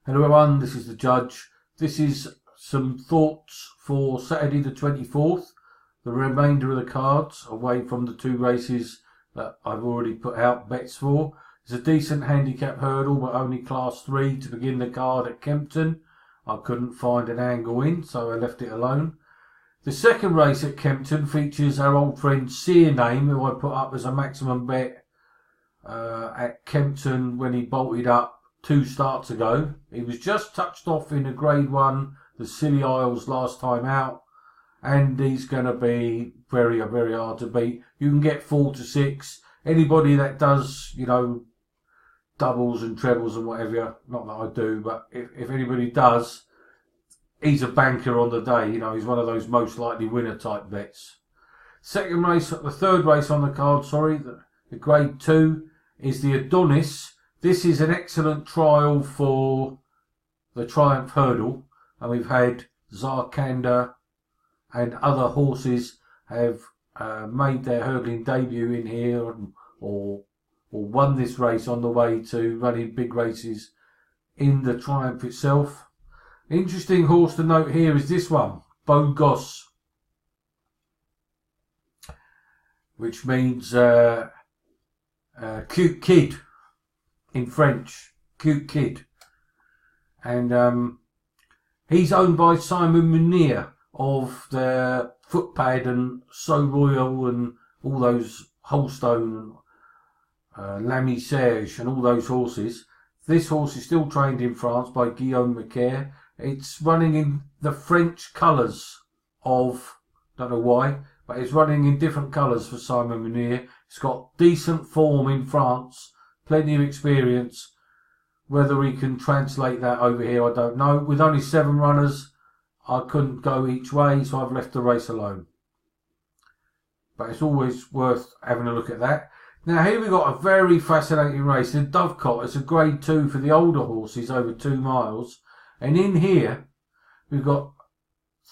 Hello everyone, this is the Judge. This is some thoughts for Saturday the 24th. The remainder of the cards, away from the two races that I've already put out bets for. It's a decent handicap hurdle, but only class 3 to begin the card at Kempton. I couldn't find an angle in, so I left it alone. The second race at Kempton features our old friend Searname, who I put up as a maximum bet at Kempton when he bolted up 2 starts ago. He was just touched off in a grade 1, the Scilly Isles, last time out, and he's going to be very, very hard to beat. You can get 4 to 6. Anybody that does, doubles and trebles and whatever, not that I do, but if anybody does, he's a banker on the day. He's one of those most likely winner type bets. Second race, the third race on the card, the grade 2 is the Adonis. This is an excellent trial for the Triumph Hurdle, and we've had Zarkanda and other horses have made their hurdling debut in here or won this race on the way to running big races in the Triumph itself. Interesting horse to note here is this one, Bogos, which means cute kid in French, cute kid. And he's owned by Simon Munier of the Footpad and So Royal and all those Holstone, Lamy Serge and all those horses. This horse is still trained in France by Guillaume Macaire. It's running in the French colours of, don't know why, but it's running in different colours for Simon Munier. It's got decent form in France, plenty of experience. Whether he can translate that over here, I don't know. With only 7 runners, I couldn't go each way, so I've left the race alone. But it's always worth having a look at that. Now here we've got a very fascinating race. The Dovecot is a grade 2 for the older horses over 2 miles. And in here, we've got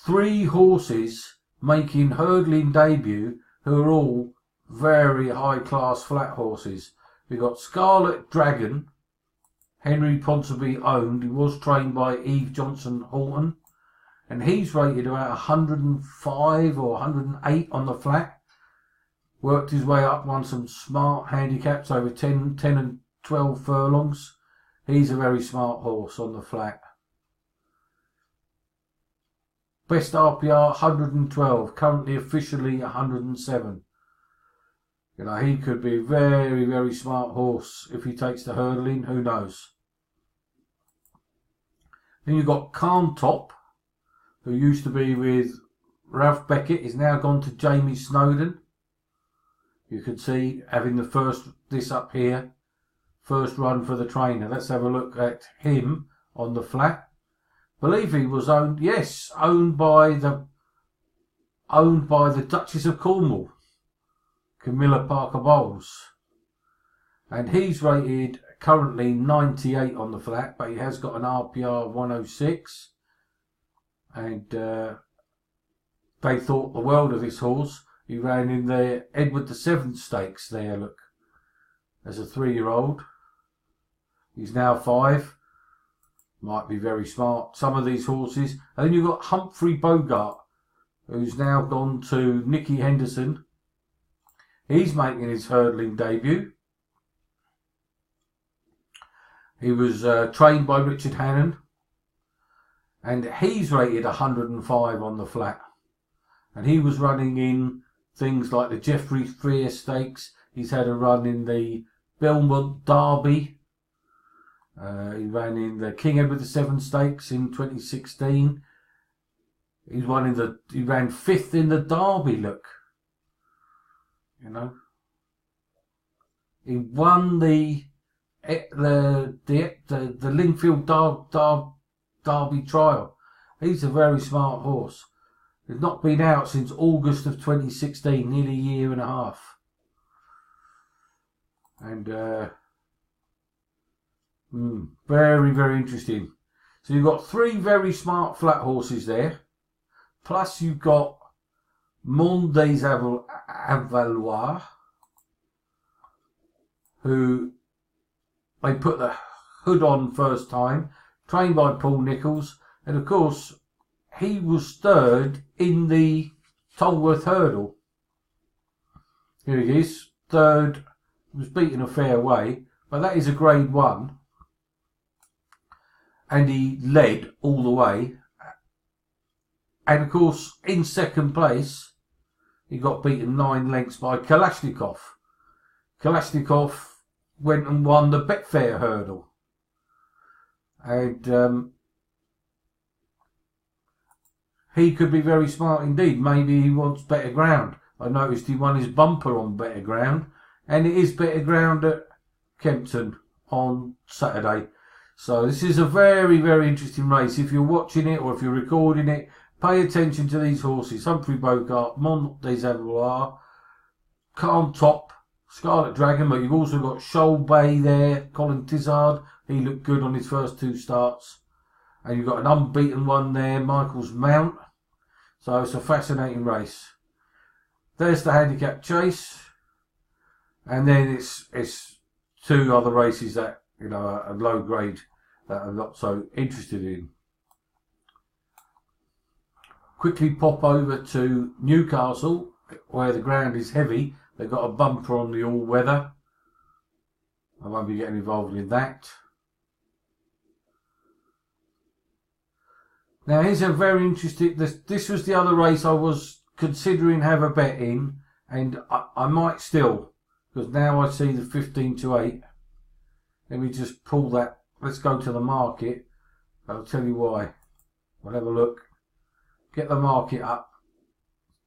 3 horses making hurdling debut who are all very high class flat horses. We've got Scarlet Dragon, Henry Ponsonby owned. He was trained by Eve Johnson Horton, and he's rated about 105 or 108 on the flat. Worked his way up, won some smart handicaps over 10 and 12 furlongs. He's a very smart horse on the flat. Best RPR 112, currently officially 107. He could be a very, very smart horse if he takes the hurdling, who knows. Then you've got Calm Top, who used to be with Ralph Beckett, is now gone to Jamie Snowden. You can see having this up here, first run for the trainer. Let's have a look at him on the flat. Believe he was owned by the Duchess of Cornwall, Camilla Parker Bowles, and he's rated currently 98 on the flat, but he has got an RPR of 106, and they thought the world of this horse. He ran in the Edward VII Stakes there, look, as a 3-year-old. He's now 5. Might be very smart, some of these horses. And then you've got Humphrey Bogart, who's now gone to Nicky Henderson. He's making his hurdling debut. He was trained by Richard Hannon, and he's rated 105 on the flat. And he was running in things like the Geoffrey Freer Stakes. He's had a run in the Belmont Derby. He ran in the King Edward VII Stakes in 2016. He ran 5th in the Derby, look. He won the Linfield Derby trial. He's a very smart horse. He's not been out since August of 2016, nearly a year and a half. And very, very interesting. So you've got 3 very smart flat horses there. Plus you've got Monde des Avalois, who they put the hood on first time. trained by Paul Nicholls, and of course he was third in the Tolworth Hurdle. Here he is, third, was beaten a fair way, but that is a Grade 1, and he led all the way. And of course, in second place, he got beaten 9 lengths by Kalashnikov. Kalashnikov went and won the Betfair Hurdle. And he could be very smart indeed. Maybe he wants better ground. I noticed he won his bumper on better ground. And it is better ground at Kempton on Saturday. So this is a very, very interesting race. If you're watching it or if you're recording it, pay attention to these horses. Humphrey Bogart, Mont des Avoirs, Calm Top, Scarlet Dragon, but you've also got Shoal Bay there, Colin Tizard. He looked good on his first 2 starts. And you've got an unbeaten one there, Michael's Mount. So it's a fascinating race. There's the handicap chase. And then it's 2 other races that, you know, are low grade that I'm not so interested in. Quickly pop over to Newcastle, where the ground is heavy. They've got a bumper on the all-weather. I won't be getting involved in that. Now here's a very interesting, this was the other race I was considering have a bet in, and I might still, because now I see the 15-8. Let me just pull that, let's go to the market. I'll tell you why. We'll have a look. Get the market up.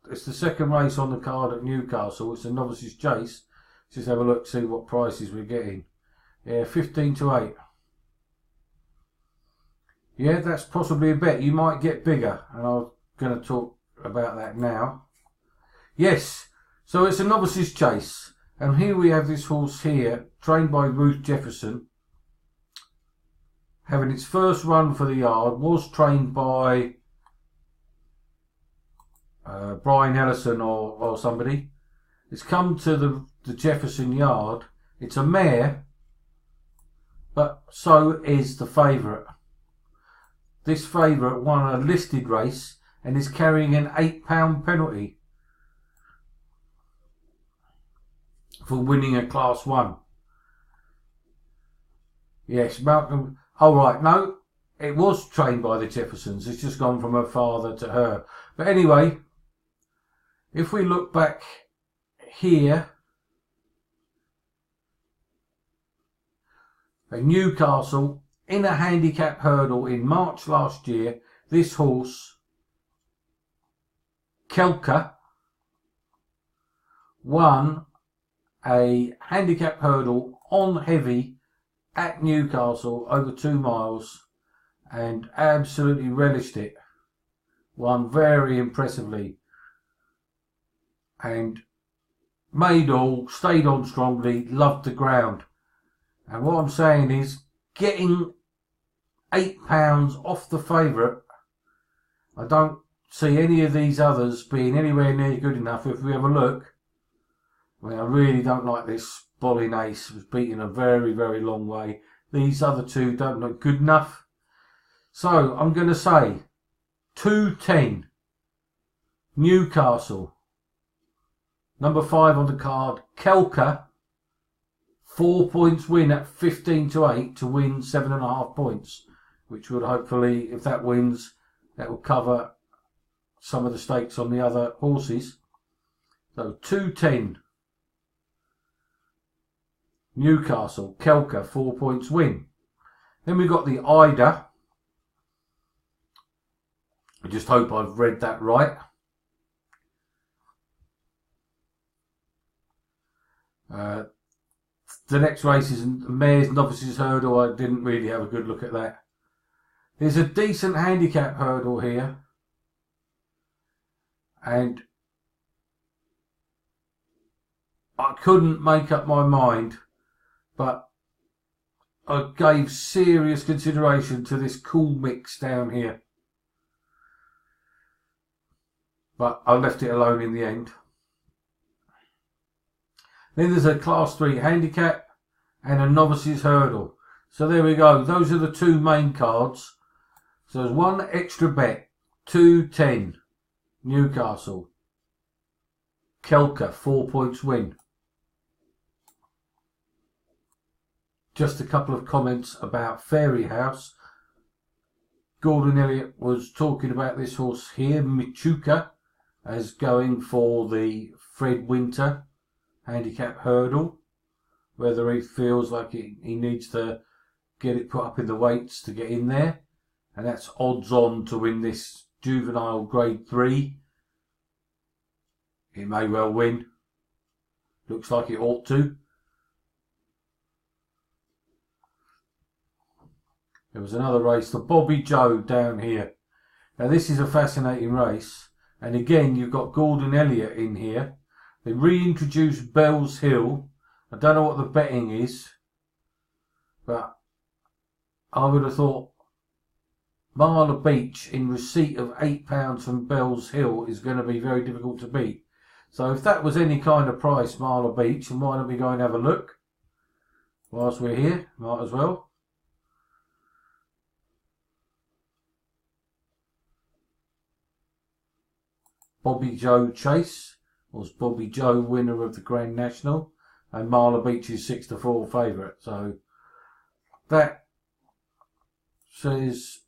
It's the second race on the card at Newcastle. It's a novices chase. Just have a look, see what prices we're getting. Yeah, 15-8. Yeah, that's possibly a bet. You might get bigger, and I'm going to talk about that now. Yes, so it's a novices chase, and here we have this horse here, trained by Ruth Jefferson, having its first run for the yard. Was trained by Brian Ellison or somebody. It's come to the Jefferson yard. It's a mare, but so is the favourite. This favourite won a listed race and is carrying an £8 penalty for winning a Class 1. Yes, Malcolm. Oh, right, no, it was trained by the Jeffersons. It's just gone from her father to her. But anyway, if we look back here at Newcastle, in a handicap hurdle in March last year, this horse, Kelka, won a handicap hurdle on heavy at Newcastle over 2 miles and absolutely relished it. Won very impressively and made all, stayed on strongly, loved the ground. And what I'm saying is, getting £8 off the favourite, I don't see any of these others being anywhere near good enough. If we have a look, I mean, I really don't like this Bolin Ace. It was beaten a very, very long way. These other 2 don't look good enough. So I'm going to say 2.10 Newcastle. Number 5 on the card, Kelka. 4 points win at 15-8 to win 7.5 points, which would hopefully, if that wins, that will cover some of the stakes on the other horses. So 2.10 Newcastle, Kelka, 4 points win. Then we've got the Ida. I just hope I've read that right. The next race is Mares Novices Hurdle. I didn't really have a good look at that. There's a decent handicap hurdle here. And I couldn't make up my mind, but I gave serious consideration to this Cool Mix down here. But I left it alone in the end. Then there's a Class 3 handicap and a novices hurdle. So there we go. Those are the two main cards. So there's one extra bet. 2-10. Newcastle. Kelka, 4 points win. Just a couple of comments about Fairy House. Gordon Elliott was talking about this horse here, Michuka, as going for the Fred Winter handicap hurdle. Whether he feels like he needs to get it put up in the weights to get in there. And that's odds on to win this juvenile grade 3. It may well win. Looks like it ought to. There was another race, the Bobby Joe down here. Now this is a fascinating race. And again, you've got Gordon Elliott in here. They reintroduced Bells Hill. I don't know what the betting is. But I would have thought Marla Beach in receipt of £8 from Bells Hill is going to be very difficult to beat. So if that was any kind of price, Marla Beach, and why don't we go and have a look? Whilst we're here, might as well. Bobby Joe Chase was Bobby Joe winner of the Grand National, and Marla Beach is 6-4 favourite. So that says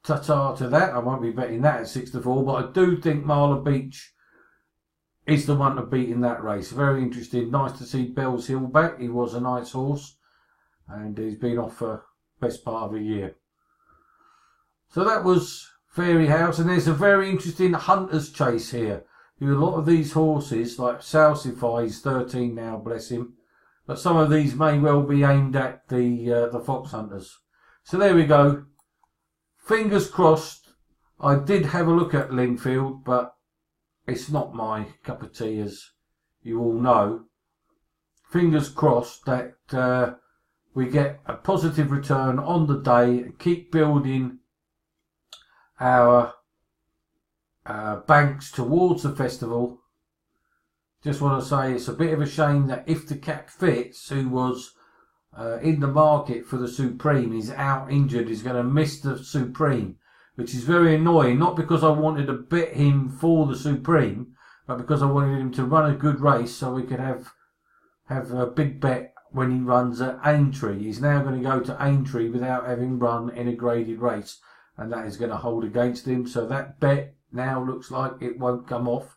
ta-ta to that. I won't be betting that at 6-4, but I do think Marla Beach is the one to beat in that race. Very interesting. Nice to see Bells Hill back. He was a nice horse, and he's been off for best part of a year. So that was Fairy House, and there's a very interesting Hunter's Chase here. A lot of these horses, like Salsify, is 13 now, bless him. But some of these may well be aimed at the Fox Hunters. So there we go. Fingers crossed. I did have a look at Linfield, but it's not my cup of tea, as you all know. Fingers crossed that we get a positive return on the day and keep building our banks towards the festival. Just want to say it's a bit of a shame that If the Cat Fits, who was in the market for the Supreme, is out injured. He's going to miss the Supreme, which is very annoying. Not because I wanted to bet him for the Supreme, but because I wanted him to run a good race so we could have a big bet when he runs at Aintree. He's now going to go to Aintree without having run in a graded race, and that is going to hold against him. So that bet now looks like it won't come off.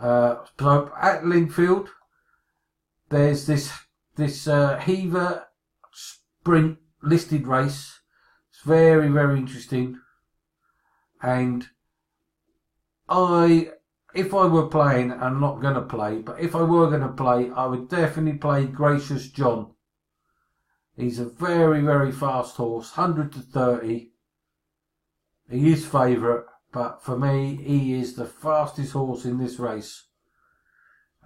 So at Linfield, there's this Heaver Sprint listed race. It's very, very interesting. And if I were playing, I'm not going to play, but if I were going to play, I would definitely play Gracious John. He's a very, very fast horse, 100-30. He is favourite, but for me, he is the fastest horse in this race.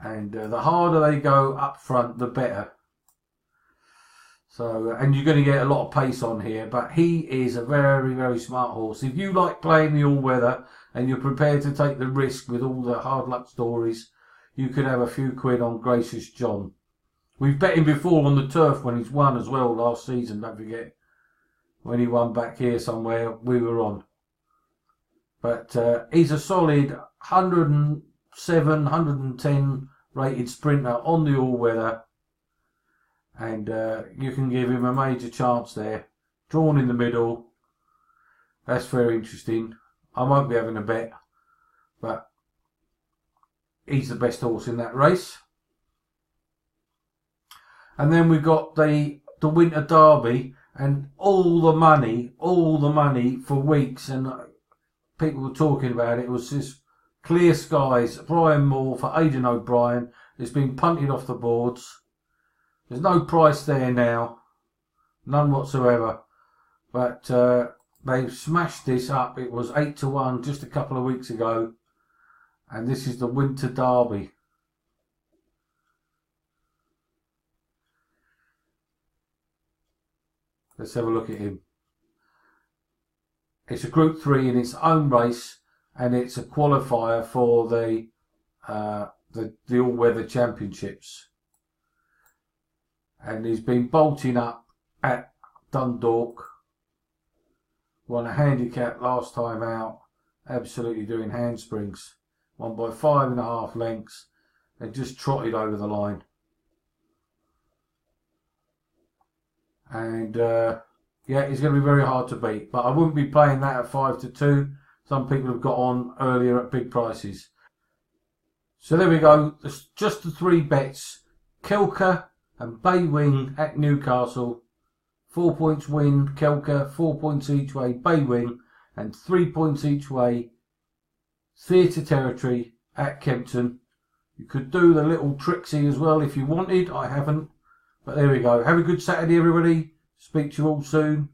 And the harder they go up front, the better. So, and you're going to get a lot of pace on here, but he is a very, very smart horse. If you like playing the all-weather and you're prepared to take the risk with all the hard luck stories, you could have a few quid on Gracious John. We've bet him before on the turf when he's won as well last season, don't forget. When he won back here somewhere, we were on. But he's a solid 107, 110 rated sprinter on the all-weather. And you can give him a major chance there. Drawn in the middle. That's very interesting. I won't be having a bet, but he's the best horse in that race. And then we've got the Winter Derby, and all the money for weeks, and people were talking about it. It was just clear skies. Brian Moore for Aidan O'Brien. It's been punted off the boards. There's no price there now. None whatsoever. But they've smashed this up. It was 8-1 just a couple of weeks ago. And this is the Winter Derby. Let's have a look at him. It's a Group 3 in its own race, and it's a qualifier for the all-weather championships. And he's been bolting up at Dundalk. Won a handicap last time out. Absolutely doing handsprings. Won by 5.5 lengths. And just trotted over the line. And yeah, it's going to be very hard to beat. But I wouldn't be playing that at 5-2. Some people have got on earlier at big prices. So there we go. Just the 3 bets. Kelker and Bay Wing at Newcastle. 4 points win, Kelker, 4 points each way, Bay Wing, and 3 points each way, Theatre Territory at Kempton. You could do the little Trixie as well if you wanted. I haven't. But there we go. Have a good Saturday, everybody. Speak to you all soon.